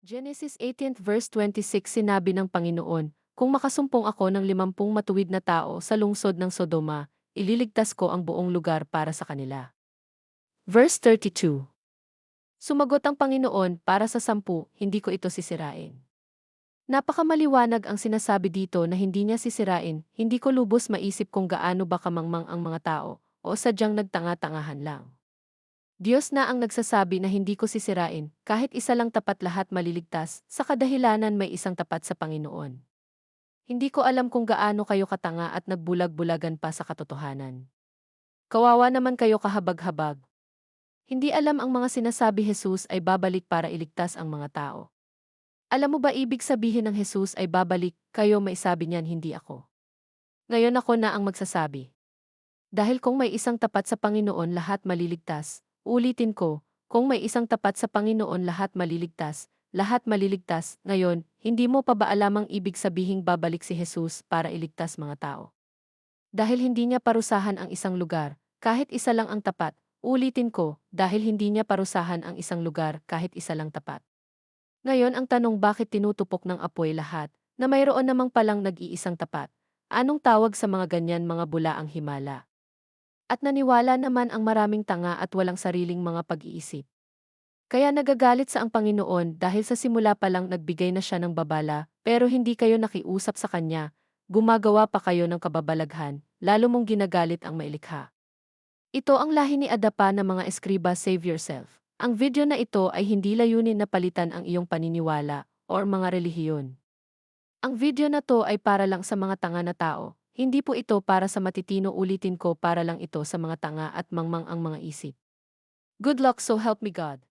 Genesis 18 verse 26 sinabi ng Panginoon, kung makasumpong ako ng 50 matuwid na tao sa lungsod ng Sodoma, ililigtas ko ang buong lugar para sa kanila. Verse 32. Sumagot ang Panginoon, para sa 10, hindi ko ito sisirain. Napakamaliwanag ang sinasabi dito na hindi niya sisirain, hindi ko lubos maisip kung gaano ba kamangmang ang mga tao, o sadyang nagtanga-tangahan lang. Diyos na ang nagsasabi na hindi ko sisirain, kahit isa lang tapat lahat maliligtas, sa kadahilanan may isang tapat sa Panginoon. Hindi ko alam kung gaano kayo katanga at nagbulag-bulagan pa sa katotohanan. Kawawa naman kayo kahabag-habag. Hindi alam ang mga sinasabi Jesus ay babalik para iligtas ang mga tao. Alam mo ba ibig sabihin ng Jesus ay babalik, kayo may sabi niyan hindi ako. Ngayon ako na ang magsasabi. Dahil kung may isang tapat sa Panginoon lahat maliligtas, ulitin ko, kung may isang tapat sa Panginoon lahat maliligtas, ngayon, hindi mo pa ba alam ang ibig sabihing babalik si Jesus para iligtas mga tao? Dahil hindi niya parusahan ang isang lugar, kahit isa lang ang tapat, ulitin ko, dahil hindi niya parusahan ang isang lugar kahit isa lang tapat. Ngayon ang tanong bakit tinutupok ng apoy lahat, na mayroon namang palang nag-iisang tapat? Anong tawag sa mga ganyan mga bulaang himala? At naniwala naman ang maraming tanga at walang sariling mga pag-iisip. Kaya nagagalit sa ang Panginoon dahil sa simula pa lang nagbigay na siya ng babala, pero hindi kayo nakiusap sa Kanya, gumagawa pa kayo ng kababalaghan, lalo mong ginagalit ang mailikha. Ito ang lahi ni Adapa ng mga eskriba, save yourself. Ang video na ito ay hindi layunin na palitan ang iyong paniniwala or mga relihiyon. Ang video na to ay para lang sa mga tanga na tao, hindi po ito para sa matitino, ulitin ko, para lang ito sa mga tanga at mangmang ang mga isip. Good luck, so help me God.